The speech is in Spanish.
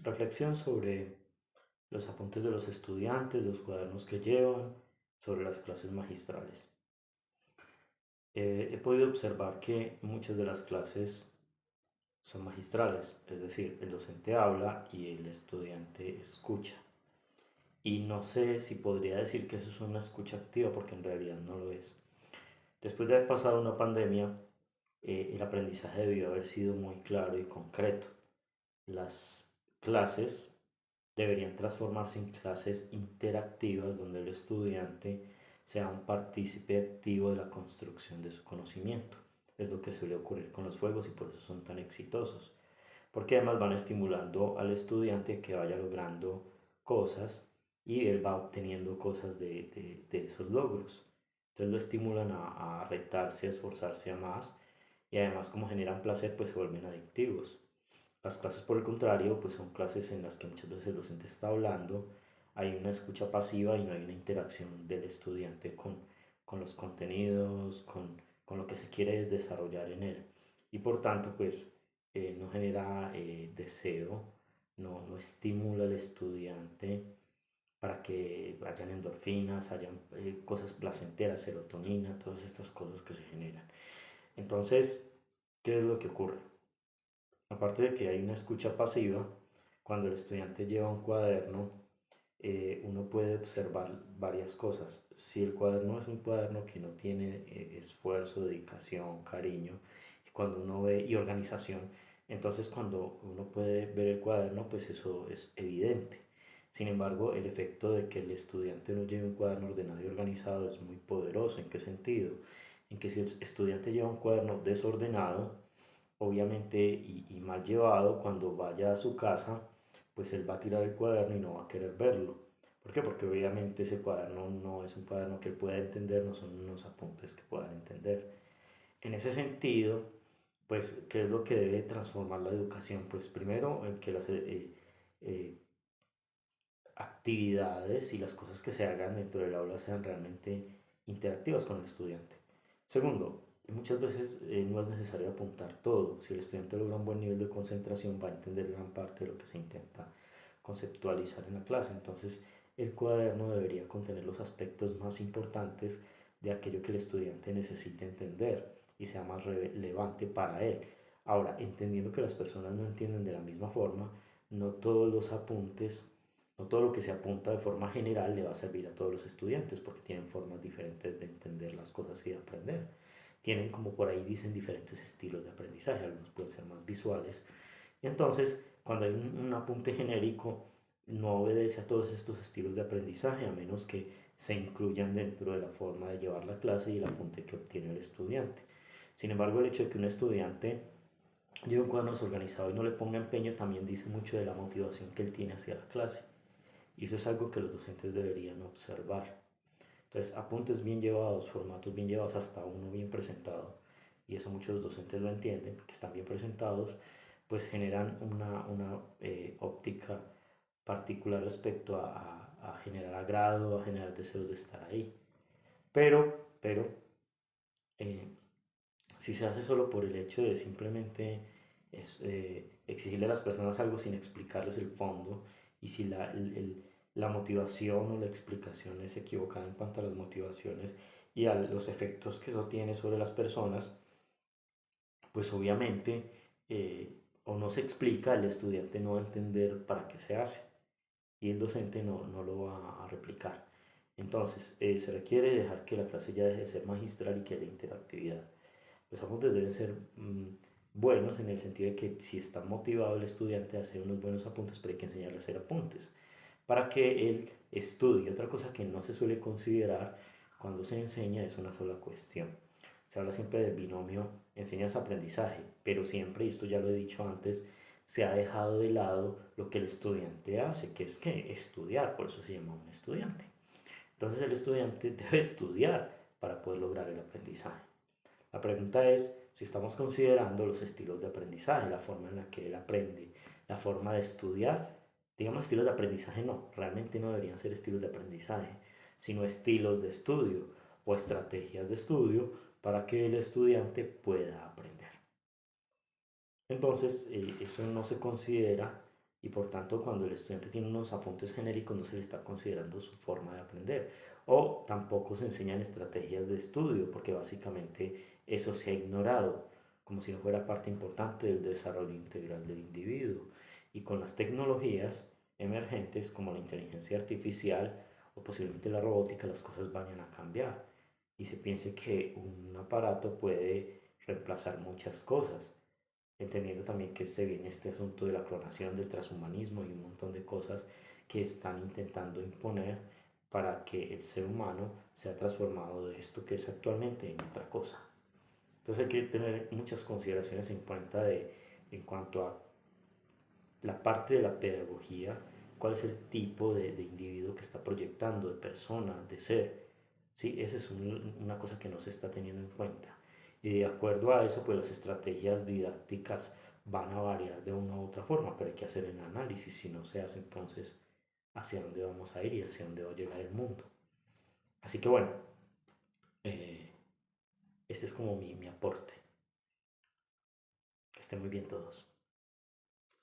Reflexión sobre los apuntes de los estudiantes, los cuadernos que llevan, sobre las clases magistrales. He podido observar que muchas de las clases son magistrales, es decir, el docente habla y el estudiante escucha. Y no sé si podría decir que eso es una escucha activa porque en realidad no lo es. Después de haber pasado una pandemia, el aprendizaje debió haber sido muy claro y concreto. Las clases deberían transformarse en clases interactivas donde el estudiante sea un partícipe activo de la construcción de su conocimiento. Es lo que suele ocurrir con los juegos y por eso son tan exitosos. Porque además van estimulando al estudiante que vaya logrando cosas y él va obteniendo cosas de esos logros. Entonces lo estimulan a retarse, a esforzarse a más y además como generan placer pues se vuelven adictivos. Las clases, por el contrario, pues son clases en las que muchas veces el docente está hablando, hay una escucha pasiva y no hay una interacción del estudiante con los contenidos, con lo que se quiere desarrollar en él. Y por tanto, pues no genera deseo, no estimula al estudiante para que hayan endorfinas, hayan cosas placenteras, serotonina, todas estas cosas que se generan. Entonces, ¿qué es lo que ocurre? Aparte de que hay una escucha pasiva, cuando el estudiante lleva un cuaderno, uno puede observar varias cosas. Si el cuaderno es un cuaderno que no tiene esfuerzo, dedicación, cariño, cuando uno ve y organización, entonces cuando uno puede ver el cuaderno, pues eso es evidente. Sin embargo, el efecto de que el estudiante no lleve un cuaderno ordenado y organizado es muy poderoso. ¿En qué sentido? En que si el estudiante lleva un cuaderno desordenado, obviamente y mal llevado, cuando vaya a su casa, pues él va a tirar el cuaderno y no va a querer verlo. ¿Por qué? Porque obviamente ese cuaderno no es un cuaderno que él pueda entender, no son unos apuntes que puedan entender. En ese sentido, pues, ¿qué es lo que debe transformar la educación? Pues primero, en que las eh, actividades y las cosas que se hagan dentro del aula sean realmente interactivas con el estudiante. Segundo, muchas veces no es necesario apuntar todo. Si el estudiante logra un buen nivel de concentración, va a entender gran parte de lo que se intenta conceptualizar en la clase. Entonces, el cuaderno debería contener los aspectos más importantes de aquello que el estudiante necesita entender y sea más relevante para él. Ahora, entendiendo que las personas no entienden de la misma forma, no todos los apuntes, no todo lo que se apunta de forma general le va a servir a todos los estudiantes porque tienen formas diferentes de entender las cosas y de aprender. Tienen, como por ahí dicen, diferentes estilos de aprendizaje. Algunos pueden ser más visuales. Y entonces, cuando hay un apunte genérico, no obedece a todos estos estilos de aprendizaje a menos que se incluyan dentro de la forma de llevar la clase y el apunte que obtiene el estudiante. Sin embargo, el hecho de que un estudiante lleve un cuaderno desorganizado y no le ponga empeño también dice mucho de la motivación que él tiene hacia la clase. Y eso es algo que los docentes deberían observar. Entonces, apuntes bien llevados, formatos bien llevados, hasta uno bien presentado, y eso muchos docentes lo entienden, que están bien presentados, pues generan una óptica particular respecto a generar agrado, a generar deseos de estar ahí. Pero, eh, si se hace solo por el hecho de simplemente exigirle a las personas algo sin explicarles el fondo, y si la motivación o la explicación es equivocada en cuanto a las motivaciones y a los efectos que eso tiene sobre las personas, pues obviamente o no se explica, el estudiante no va a entender para qué se hace y el docente no lo va a replicar. Entonces, se requiere dejar que la clase ya deje de ser magistral y que haya interactividad. Los apuntes deben ser buenos en el sentido de que si está motivado el estudiante a hacer unos buenos apuntes, pero hay que enseñarle a hacer apuntes para que él estudie. Otra cosa que no se suele considerar cuando se enseña es una sola cuestión. Se habla siempre del binomio enseñanza-aprendizaje, pero siempre, y esto ya lo he dicho antes, se ha dejado de lado lo que el estudiante hace, que es que estudiar, por eso se llama un estudiante. Entonces el estudiante debe estudiar para poder lograr el aprendizaje. La pregunta es si estamos considerando los estilos de aprendizaje, la forma en la que él aprende, la forma de estudiar. Digamos estilos de aprendizaje no, realmente no deberían ser estilos de aprendizaje, sino estilos de estudio o estrategias de estudio para que el estudiante pueda aprender. Entonces, eso no se considera y por tanto cuando el estudiante tiene unos apuntes genéricos no se le está considerando su forma de aprender o tampoco se enseñan estrategias de estudio porque básicamente eso se ha ignorado como si no fuera parte importante del desarrollo integral del individuo y con las tecnologías emergentes como la inteligencia artificial o posiblemente la robótica las cosas vayan a cambiar y se piense que un aparato puede reemplazar muchas cosas, entendiendo también que se viene este asunto de la clonación, del transhumanismo y un montón de cosas que están intentando imponer para que el ser humano sea transformado de esto que es actualmente en otra cosa. Entonces hay que tener muchas consideraciones en cuenta en cuanto a la parte de la pedagogía, cuál es el tipo de individuo que está proyectando, de persona, de ser. Sí, esa es una cosa que no se está teniendo en cuenta. Y de acuerdo a eso, pues las estrategias didácticas van a variar de una u otra forma, pero hay que hacer el análisis. Si no se hace, entonces, hacia dónde vamos a ir y hacia dónde va a llegar el mundo. Así que bueno, eh, este es como mi aporte. Que estén muy bien todos.